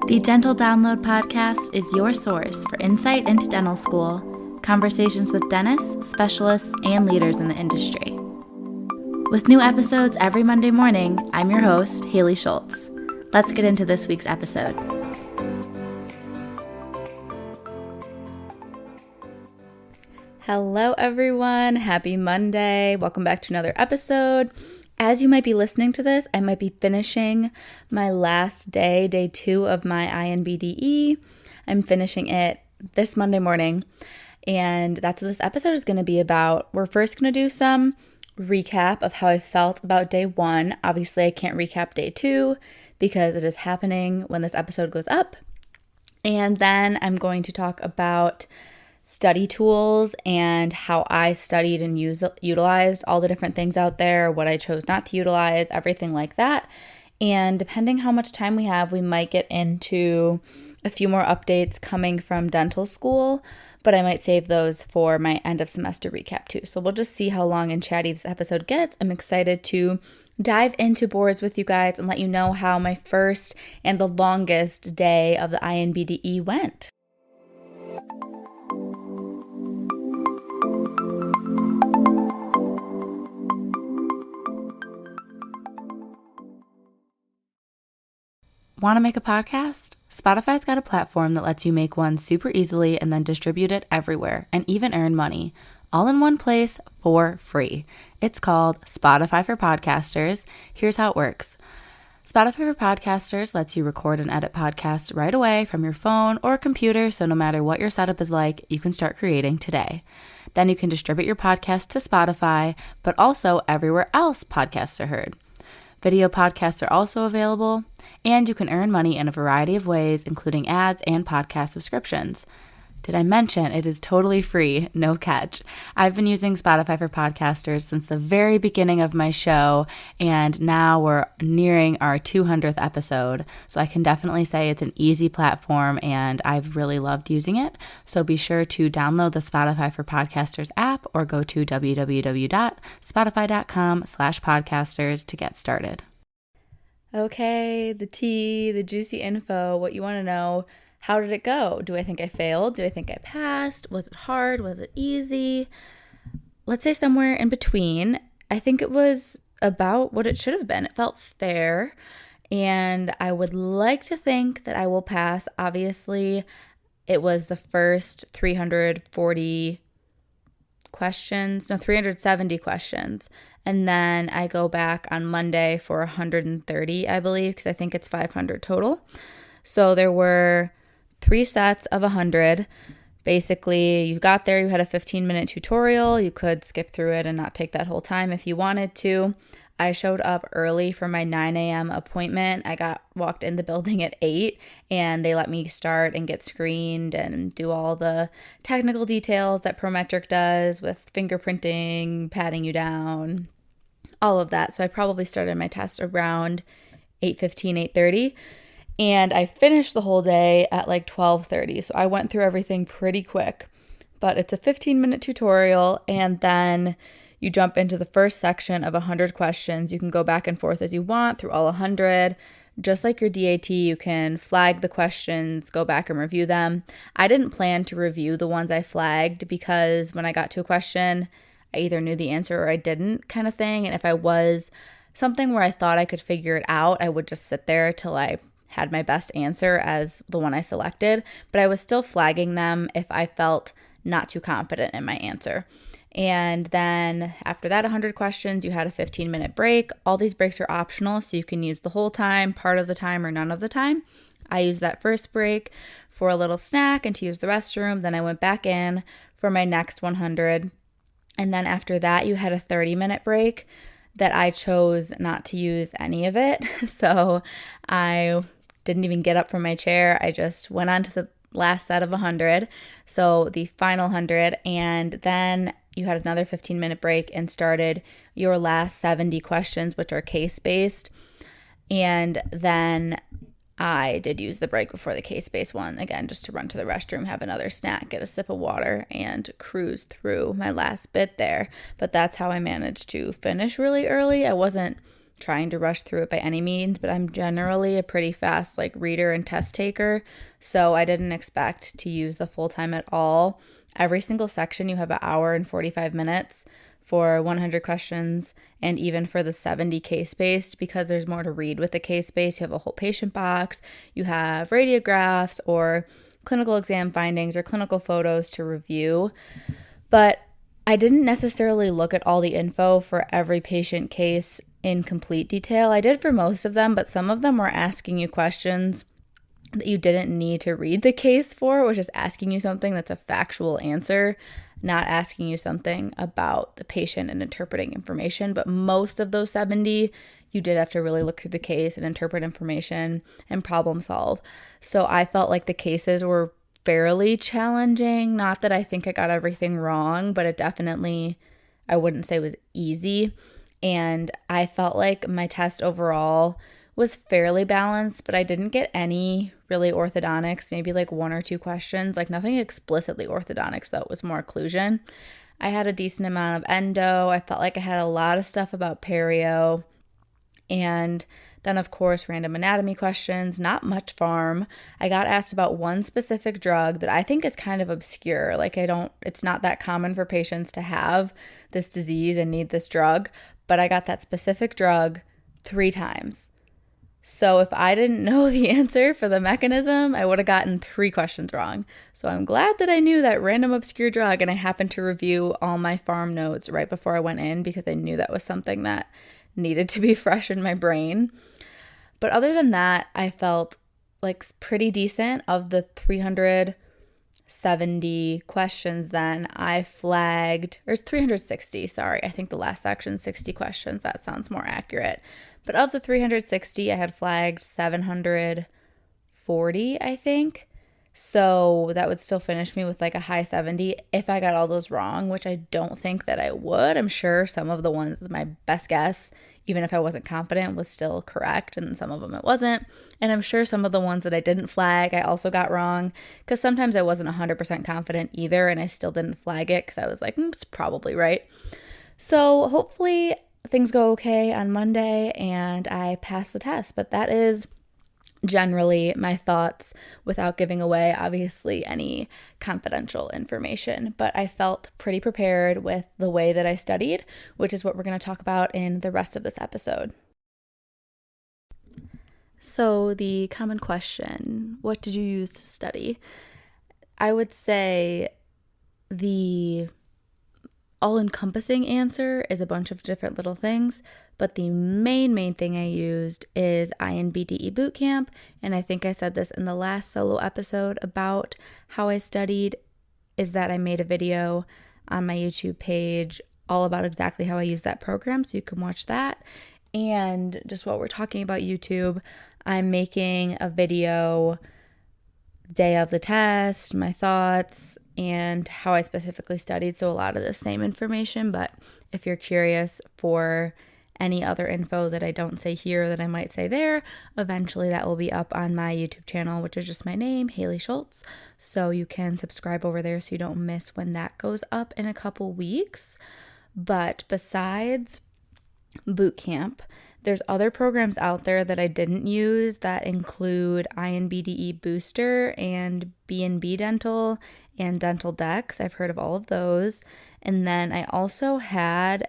The Dental Download podcast is your source for insight into dental school, conversations with dentists, specialists, and leaders in the industry. With new episodes every Monday morning, I'm your host, Haley Schultz. Let's get into this week's episode. Hello, everyone. Happy Monday. Welcome back to another episode. As you might be listening to this, I might be finishing my last day, day 2 of my INBDE. I'm finishing it this Monday morning, and that's what this episode is going to be about. We're first going to do some recap of how I felt about day 1. Obviously, I can't recap day 2 because it is happening when this episode goes up. And then I'm going to talk about study tools and how I studied and utilized all the different things out there, what I chose not to utilize, everything like that. And depending how much time we have, we might get into a few more updates coming from dental school, but I might save those for my end of semester recap too. So we'll just see how long and chatty this episode gets. I'm excited to dive into boards with you guys and let you know how my first and the longest day of the INBDE went. Want to make a podcast? Spotify's got a platform that lets you make one super easily and then distribute it everywhere and even earn money, all in one place for free. It's called Spotify for Podcasters. Here's how it works. Spotify for Podcasters lets you record and edit podcasts right away from your phone or computer, so no matter what your setup is like, you can start creating today. Then you can distribute your podcast to Spotify, but also everywhere else podcasts are heard. Video podcasts are also available, and you can earn money in a variety of ways, including ads and podcast subscriptions. Did I mention it is totally free, no catch? I've been using Spotify for Podcasters since the very beginning of my show, and now we're nearing our 200th episode, so I can definitely say it's an easy platform, and I've really loved using it. So be sure to download the Spotify for Podcasters app or go to www.spotify.com/podcasters to get started. Okay, the tea, the juicy info, what you want to know. How did it go? Do I think I failed? Do I think I passed? Was it hard? Was it easy? Let's say somewhere in between. I think it was about what it should have been. It felt fair, and I would like to think that I will pass. Obviously, it was the first 370 questions, and then I go back on Monday for 130, I believe, because I think it's 500 total. So there were 3 sets of 100. Basically, you got there, you had a 15-minute tutorial. You could skip through it and not take that whole time if you wanted to. I showed up early for my 9 a.m. appointment. I walked in the building at 8, and they let me start and get screened and do all the technical details that Prometric does with fingerprinting, patting you down, all of that. So I probably started my test around 8:15, 8:30. And I finished the whole day at like 12:30. So I went through everything pretty quick. But it's a 15-minute tutorial, and then you jump into the first section of 100 questions. You can go back and forth as you want through all 100. Just like your DAT, you can flag the questions, go back and review them. I didn't plan to review the ones I flagged because when I got to a question, I either knew the answer or I didn't, kind of thing. And if I was something where I thought I could figure it out, I would just sit there till I had my best answer as the one I selected, but I was still flagging them if I felt not too confident in my answer. And then after that 100 questions, you had a 15-minute break. All these breaks are optional, so you can use the whole time, part of the time, or none of the time. I used that first break for a little snack and to use the restroom. Then I went back in for my next 100. And then after that, you had a 30-minute break that I chose not to use any of it. So I didn't even get up from my chair. I just went on to the last set of 100, so the final 100, and then you had another 15-minute break and started your last 70 questions, which are case-based. And then I did use the break before the case-based one, again, just to run to the restroom, have another snack, get a sip of water, and cruise through my last bit there. But that's how I managed to finish really early. I wasn't trying to rush through it by any means, but I'm generally a pretty fast like reader and test taker, so I didn't expect to use the full time at all. Every single section you have an hour and 45 minutes for 100 questions, and even for the 70 case-based, because there's more to read with the case-based. You have a whole patient box, you have radiographs or clinical exam findings or clinical photos to review. But I didn't necessarily look at all the info for every patient case in complete detail. I did for most of them, but some of them were asking you questions that you didn't need to read the case for. It was just asking you something that's a factual answer, not asking you something about the patient and interpreting information. But most of those 70, you did have to really look through the case and interpret information and problem solve. So I felt like the cases were fairly challenging. Not that I think I got everything wrong, but it definitely, I wouldn't say was easy. And I felt like my test overall was fairly balanced, but I didn't get any really orthodontics, maybe like 1 or 2 questions, like nothing explicitly orthodontics though. It was more occlusion. I had a decent amount of endo. I felt like I had a lot of stuff about perio, and then of course random anatomy questions, not much pharm. I got asked about one specific drug that I think is kind of obscure. Like it's not that common for patients to have this disease and need this drug, but I got that specific drug 3 times. So if I didn't know the answer for the mechanism, I would have gotten 3 questions wrong. So I'm glad that I knew that random obscure drug, and I happened to review all my pharm notes right before I went in because I knew that was something that needed to be fresh in my brain. But other than that, I felt like pretty decent. Of the 370 questions then, I flagged, or 360, sorry. I think the last section, 60 questions. That sounds more accurate. But of the 360, I had flagged 740, I think. So that would still finish me with like a high 70 if I got all those wrong, which I don't think that I would. I'm sure some of the ones, my best guess, even if I wasn't confident, was still correct, and some of them it wasn't. And I'm sure some of the ones that I didn't flag, I also got wrong, because sometimes I wasn't 100% confident either, and I still didn't flag it because I was like, it's probably right. So hopefully things go okay on Monday and I pass the test. But that is generally my thoughts without giving away, obviously, any confidential information. But I felt pretty prepared with the way that I studied, which is what we're going to talk about in the rest of this episode. So the common question, what did you use to study? I would say the all-encompassing answer is a bunch of different little things, but the main thing I used is INBDE bootcamp, and I think I said this in the last solo episode about how I studied, is that I made a video on my YouTube page all about exactly how I use that program, so you can watch that. And just while we're talking about YouTube, I'm making a video day of the test, my thoughts, and how I specifically studied. So a lot of the same information, but if you're curious for any other info that I don't say here that I might say there, eventually that will be up on my YouTube channel, which is just my name, Haley Schultz. So you can subscribe over there so you don't miss when that goes up in a couple weeks. But besides bootcamp, there's other programs out there that I didn't use that include INBDE Booster and B&B Dental and Dental Dex. I've heard of all of those. And then I also had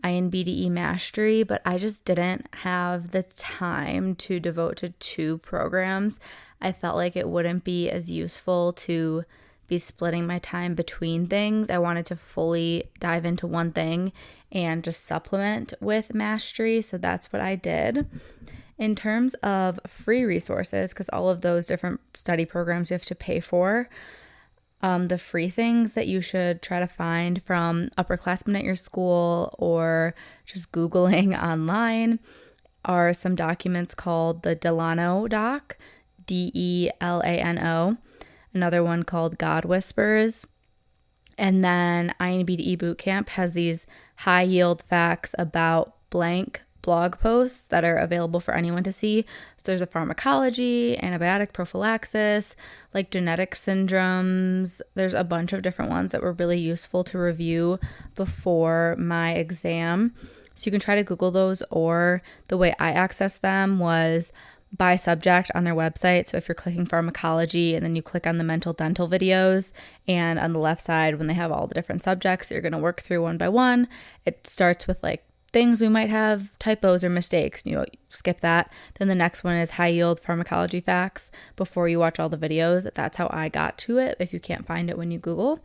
INBDE Mastery, but I just didn't have the time to devote to 2 programs. I felt like it wouldn't be as useful to be splitting my time between things. I wanted to fully dive into one thing and just supplement with Mastery, so that's what I did. In terms of free resources, because all of those different study programs you have to pay for, the free things that you should try to find from upperclassmen at your school or just Googling online are some documents called the Delano doc, DELANO, another one called God Whispers, and then INBDE Bootcamp has these high yield facts about blank blog posts that are available for anyone to see. So there's a pharmacology, antibiotic prophylaxis, like genetic syndromes. There's a bunch of different ones that were really useful to review before my exam. So you can try to Google those, or the way I accessed them was by subject on their website. So if you're clicking pharmacology and then you click on the mental dental videos, and on the left side, when they have all the different subjects you're going to work through one by one, it starts with like things we might have typos or mistakes. Skip that. Then the next one is high yield pharmacology facts before you watch all the videos. That's how I got to it, if you can't find it when you Google.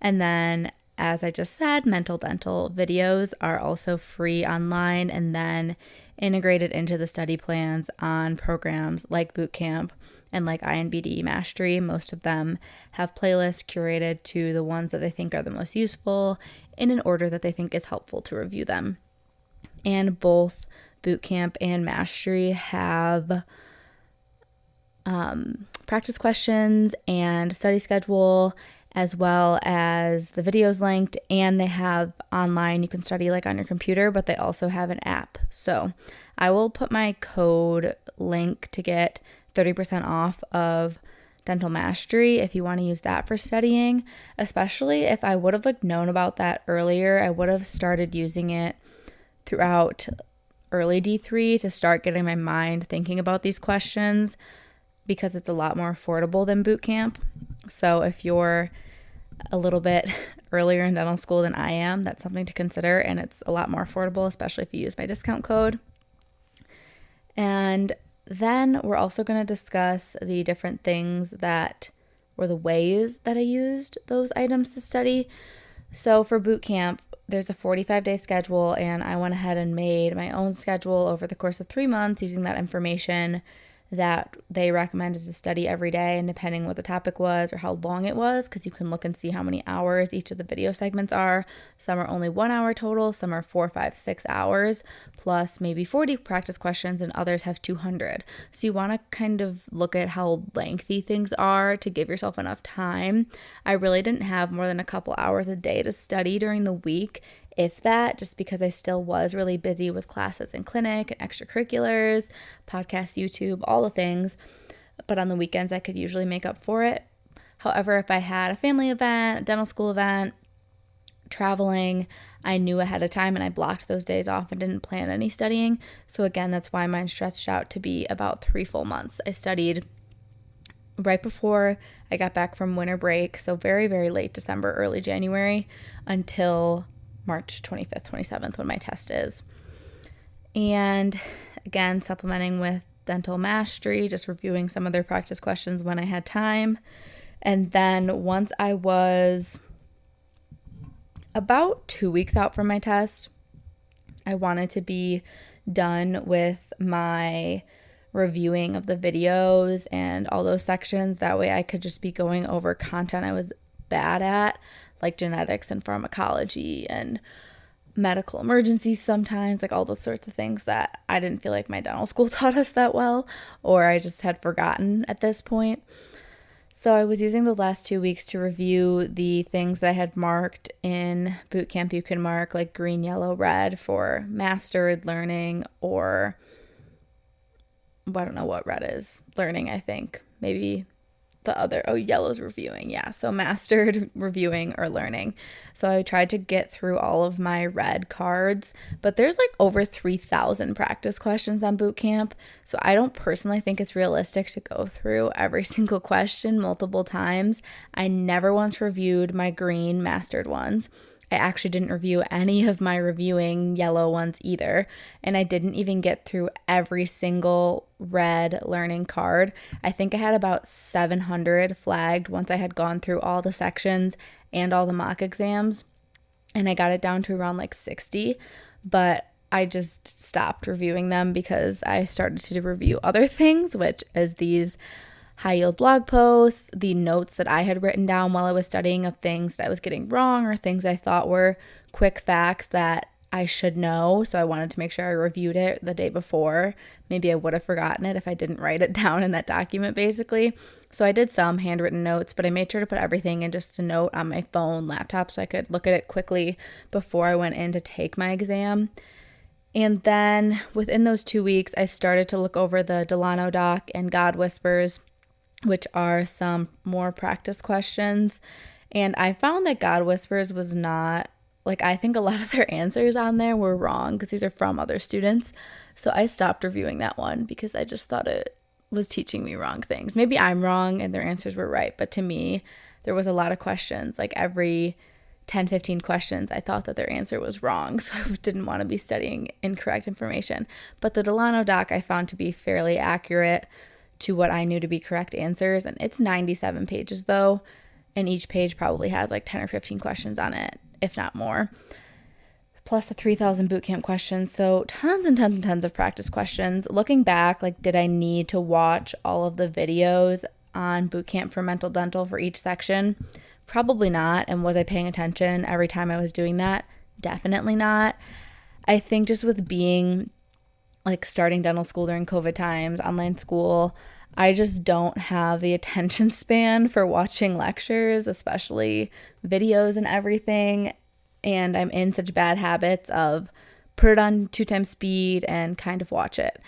And then, as I just said, mental dental videos are also free online and then integrated into the study plans on programs like bootcamp and like INBDE Mastery. Most of them have playlists curated to the ones that they think are the most useful in an order that they think is helpful to review them. And both bootcamp and Mastery have practice questions and study schedule, as well as the videos linked, and they have online, you can study like on your computer, but they also have an app. So I will put my code link to get 30% off of Dental Mastery if you want to use that for studying. Especially if I would have known about that earlier, I would have started using it throughout early D3 to start getting my mind thinking about these questions, because it's a lot more affordable than bootcamp. So if you're a little bit earlier in dental school than I am, that's something to consider, and it's a lot more affordable, especially if you use my discount code. And then we're also going to discuss the different things that were the ways that I used those items to study. So for bootcamp, there's a 45-day schedule, and I went ahead and made my own schedule over the course of 3 months using that information that they recommended to study every day, and depending what the topic was or how long it was, because you can look and see how many hours each of the video segments are. Some are only 1 hour total, some are 4, 5, 6 hours, plus maybe 40 practice questions, and others have 200. So you want to kind of look at how lengthy things are to give yourself enough time. I really didn't have more than a couple hours a day to study during the week, if that, just because I still was really busy with classes and clinic and extracurriculars, podcasts, YouTube, all the things. But on the weekends, I could usually make up for it. However, if I had a family event, a dental school event, traveling, I knew ahead of time and I blocked those days off and didn't plan any studying. So again, that's why mine stretched out to be about 3 full months. I studied right before I got back from winter break, so very, very late December, early January, until March 25th, 27th, when my test is. And again, supplementing with Dental Mastery, just reviewing some of their practice questions when I had time. And then once I was about 2 weeks out from my test, I wanted to be done with my reviewing of the videos and all those sections. That way I could just be going over content I was bad at, like genetics and pharmacology and medical emergencies sometimes, like all those sorts of things that I didn't feel like my dental school taught us that well, or I just had forgotten at this point. So I was using the last 2 weeks to review the things that I had marked in bootcamp. You can mark like green, yellow, red for mastered learning, or I don't know what red is. Learning, I think. Maybe the other, yellow's reviewing. Yeah, so mastered, reviewing, or learning. So I tried to get through all of my red cards, but there's like over 3,000 practice questions on bootcamp. So I don't personally think it's realistic to go through every single question multiple times. I never once reviewed my green mastered ones. I actually didn't review any of my reviewing yellow ones either. And I didn't even get through every single red learning card. I think I had about 700 flagged once I had gone through all the sections and all the mock exams. And I got it down to around like 60. But I just stopped reviewing them because I started to review other things, which is these high yield blog posts, the notes that I had written down while I was studying of things that I was getting wrong or things I thought were quick facts that I should know. So I wanted to make sure I reviewed it the day before. Maybe I would have forgotten it if I didn't write it down in that document, basically. So I did some handwritten notes, but I made sure to put everything in just a note on my phone, laptop, so I could look at it quickly before I went in to take my exam. And then within those 2 weeks, I started to look over the Delano doc and God Whispers, which are some more practice questions. And I found that God Whispers was not like, I think a lot of their answers on there were wrong because these are from other students. So I stopped reviewing that one because I just thought it was teaching me wrong things. Maybe I'm wrong and their answers were right, but to me, there was a lot of questions. Like every 10, 15 questions, I thought that their answer was wrong, so I didn't want to be studying incorrect information. But the Delano doc I found to be fairly accurate to what I knew to be correct answers, and it's 97 pages though, and each page probably has like 10 or 15 questions on it, if not more, plus the 3,000 bootcamp questions. So tons and tons and tons of practice questions. Looking back, like, did I need to watch all of the videos on bootcamp for mental dental for each section? Probably not. And was I paying attention every time I was doing that? Definitely not. I think just with being like starting dental school during COVID times, online school, I just don't have the attention span for watching lectures, especially videos and everything. And I'm in such bad habits of put it on 2x speed and kind of watch it,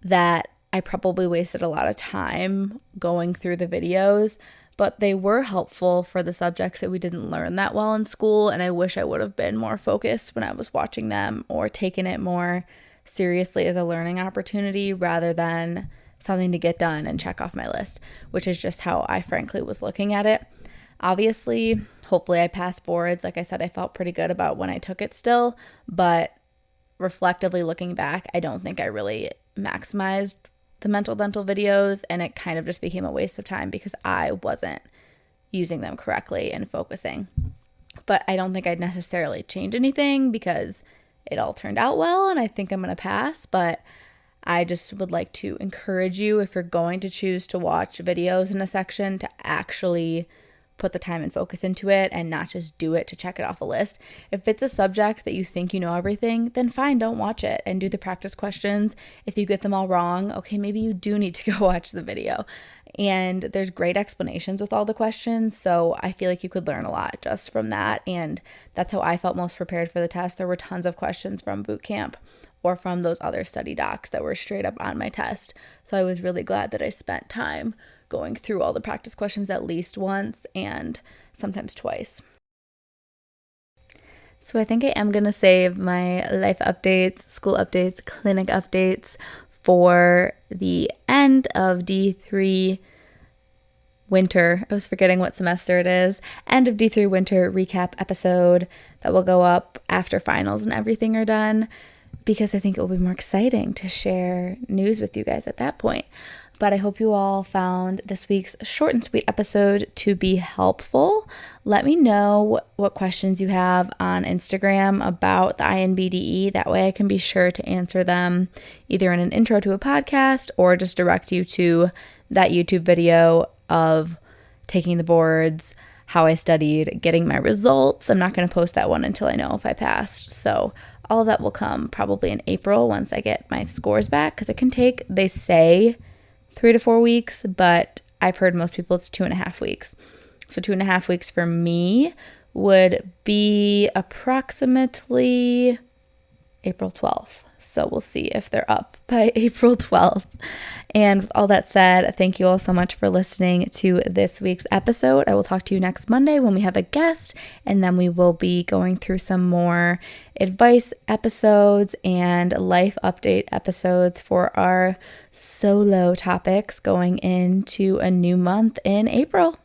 that I probably wasted a lot of time going through the videos, but they were helpful for the subjects that we didn't learn that well in school. And I wish I would have been more focused when I was watching them, or taken it more seriously as a learning opportunity rather than something to get done and check off my list, which is just how I frankly was looking at it. Obviously, hopefully I passed boards. Like I said, I felt pretty good about when I took it still, but reflectively looking back, I don't think I really maximized the mental dental videos, and it kind of just became a waste of time because I wasn't using them correctly and focusing. But I don't think I'd necessarily change anything because it all turned out well, and I think I'm going to pass. But I just would like to encourage you, if you're going to choose to watch videos in a section, to actually put the time and focus into it and not just do it to check it off a list. If it's a subject that you think you know everything, then fine, don't watch it and do the practice questions. If you get them all wrong, okay, maybe you do need to go watch the video. And there's great explanations with all the questions, so I feel like you could learn a lot just from that. And that's how I felt most prepared for the test. There were tons of questions from boot camp or from those other study docs that were straight up on my test. So I was really glad that I spent time going through all the practice questions at least once and sometimes twice. So I think I am going to save my life updates, school updates, clinic updates for the end of D3 winter. I was forgetting what semester it is. End of D3 winter recap episode that will go up after finals and everything are done, because I think it will be more exciting to share news with you guys at that point. But I hope you all found this week's short and sweet episode to be helpful. Let me know what questions you have on Instagram about the INBDE. That way I can be sure to answer them either in an intro to a podcast or just direct you to that YouTube video of taking the boards, how I studied, getting my results. I'm not going to post that one until I know if I passed. So all of that will come probably in April once I get my scores back, because it can take, they say, 3 to 4 weeks, but I've heard most people it's 2.5 weeks. So 2.5 weeks for me would be approximately April 12th. So we'll see if they're up by April 12th. And with all that said, thank you all so much for listening to this week's episode. I will talk to you next Monday when we have a guest, and then we will be going through some more advice episodes and life update episodes for our solo topics going into a new month in April.